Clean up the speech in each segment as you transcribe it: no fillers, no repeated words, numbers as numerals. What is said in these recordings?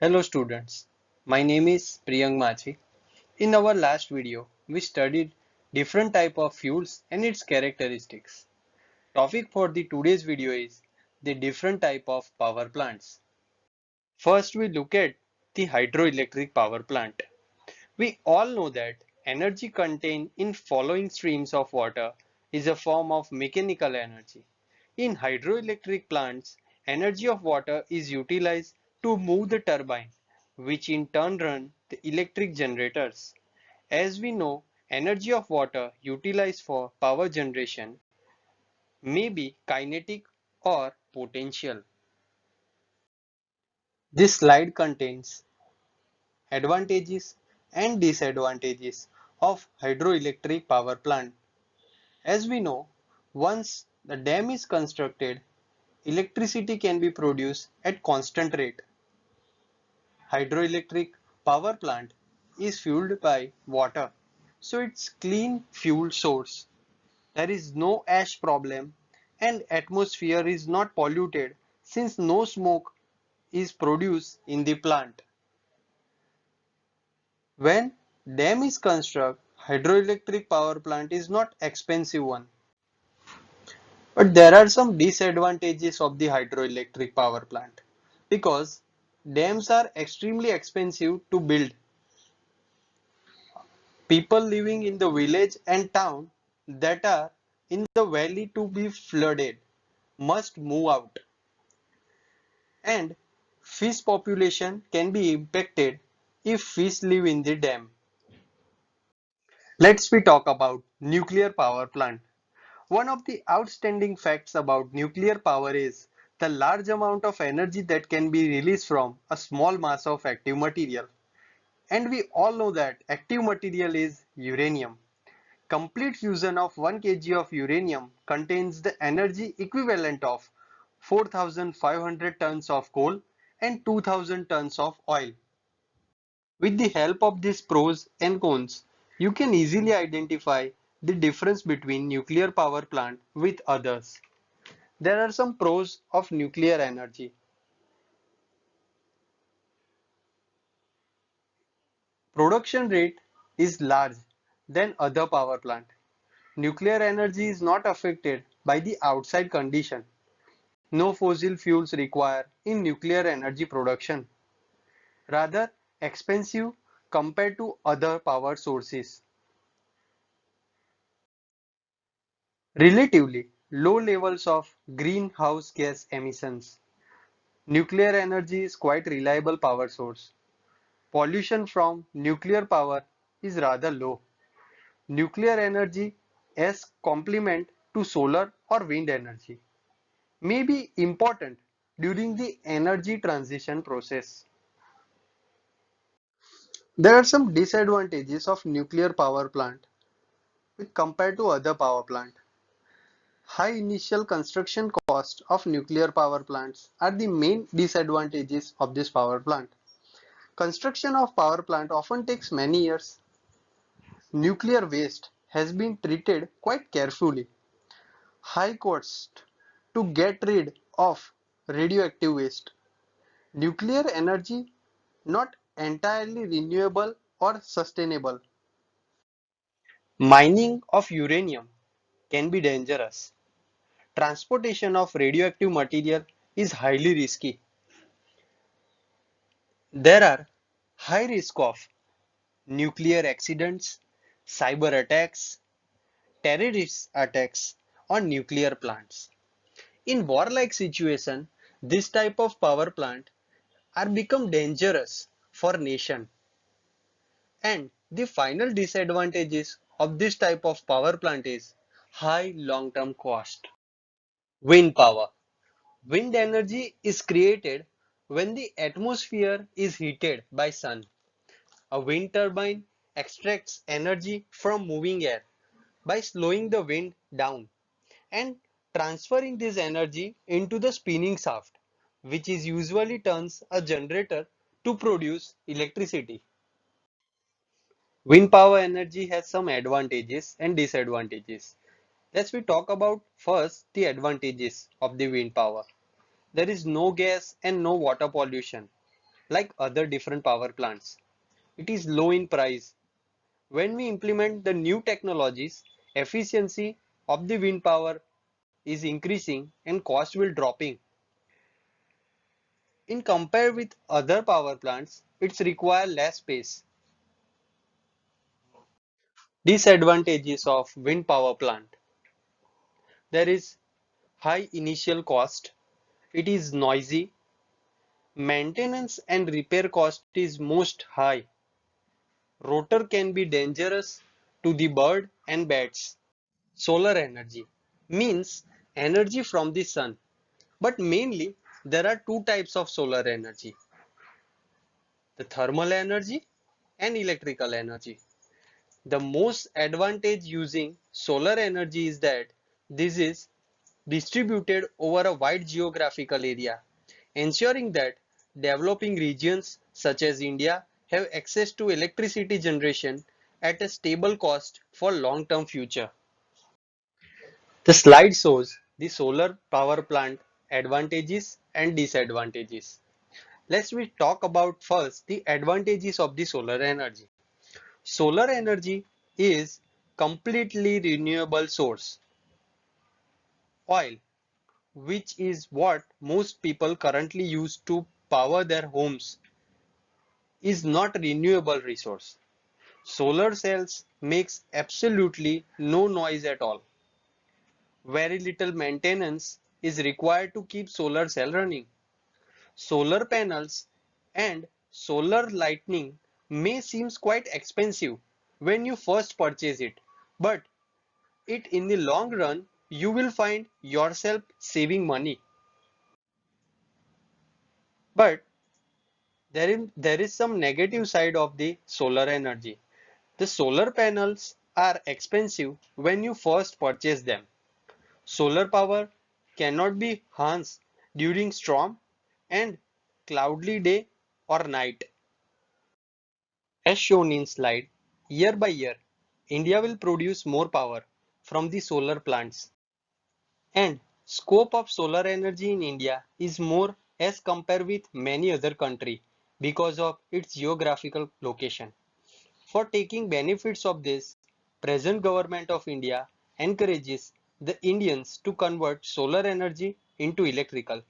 Hello students, my name is Priyank Machi. In our last video, we studied different type of fuels and its characteristics. Topic for the today's video is the different type of power plants. First we look at the hydroelectric power plant. We all know that energy contained in following streams of water is a form of mechanical energy. In hydroelectric plants, energy of water is utilized to move the turbine, which in turn run the electric generators. As we know, energy of water utilized for power generation may be kinetic or potential. This slide contains advantages and disadvantages of hydroelectric power plant. As we know, once the dam is constructed, electricity can be produced at constant rate. Hydroelectric power plant is fueled by water, so it's clean fuel source. There is no ash problem and atmosphere is not polluted since no smoke is produced in the plant. When dam is constructed, hydroelectric power plant is not expensive one. But there are some disadvantages of the hydroelectric power plant because dams are extremely expensive to build. People living in the village and town that are in the valley to be flooded must move out, and fish population can be impacted if fish live in the dam. Let's we talk about nuclear power plant. One of the outstanding facts about nuclear power is the large amount of energy that can be released from a small mass of active material. And we all know that active material is uranium. Complete fusion of 1 kg of uranium contains the energy equivalent of 4,500 tons of coal and 2,000 tons of oil. With the help of these pros and cons, you can easily identify the difference between nuclear power plant with others. There are some pros of nuclear energy. Production rate is large than other power plant. Nuclear energy is not affected by the outside condition. No fossil fuels required in nuclear energy production. Rather expensive compared to other power sources. Relatively low levels of greenhouse gas emissions. Nuclear energy is quite reliable power source. Pollution from nuclear power is rather low. Nuclear energy as complement to solar or wind energy may be important during the energy transition process. There are some disadvantages of nuclear power plant with compared to other power plant. High initial construction cost of nuclear power plants are the main disadvantages of this power plant. Construction of power plant often takes many years. Nuclear waste has been treated quite carefully. High cost to get rid of radioactive waste. Nuclear energy not entirely renewable or sustainable. Mining of uranium can be dangerous. Transportation of radioactive material is highly risky. There are high risk of nuclear accidents, cyber attacks, terrorist attacks on nuclear plants. In warlike situation, this type of power plant are become dangerous for nation. And the final disadvantages of this type of power plant is high long-term cost. Wind power. Wind energy is created when the atmosphere is heated by sun. A wind turbine extracts energy from moving air by slowing the wind down and transferring this energy into the spinning shaft, which is usually turns a generator to produce electricity. Wind power energy has some advantages and disadvantages. Let's we talk about first the advantages of the wind power. There is no gas and no water pollution. like other different power plants. It is low in price. When we implement the new technologies, efficiency of the wind power is increasing and cost will dropping. In compare with other power plants, it's require less space. Disadvantages of wind power plant. There is high initial cost. It is noisy. Maintenance and repair cost is most high. Rotor can be dangerous to the bird and bats. Solar energy means energy from the sun. But mainly there are two types of solar energy, the thermal energy and electrical energy. The most advantage using solar energy is that this is distributed over a wide geographical area, ensuring that developing regions such as India have access to electricity generation at a stable cost for long-term future. The slide shows the solar power plant advantages and disadvantages. Let's we talk about first the advantages of the solar energy. Solar energy is completely renewable source. Oil, which is what most people currently use to power their homes, is not renewable resource. Solar cells makes absolutely no noise at all. Very little maintenance is required to keep solar cell running. Solar panels and solar lighting may seem quite expensive when you first purchase it, but it in the long run you will find yourself saving money. But there is some negative side of the solar energy. The solar panels are expensive when you first purchase them. Solar power cannot be harnessed during storm and cloudy day or night. As shown in slide, year by year, India will produce more power from the solar plants. And scope of solar energy in India is more as compared with many other countries because of its geographical location. For taking benefits of this, present government of India encourages the Indians to convert solar energy into electrical.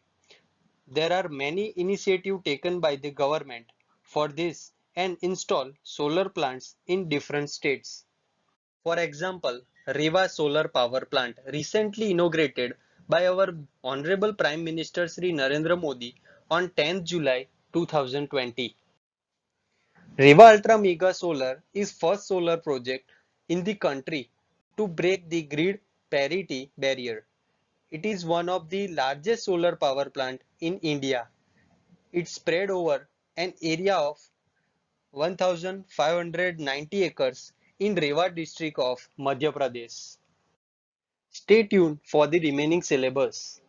There are many initiatives taken by the government for this and install solar plants in different states. For example, Rewa Solar Power Plant recently inaugurated by our Honorable Prime Minister Sri Narendra Modi on 10th July 2020. Rewa Ultra Mega Solar is first solar project in the country to break the grid parity barrier. It is one of the largest solar power plant in India. It spread over an area of 1590 acres in Rewa district of Madhya Pradesh. Stay tuned for the remaining syllabus.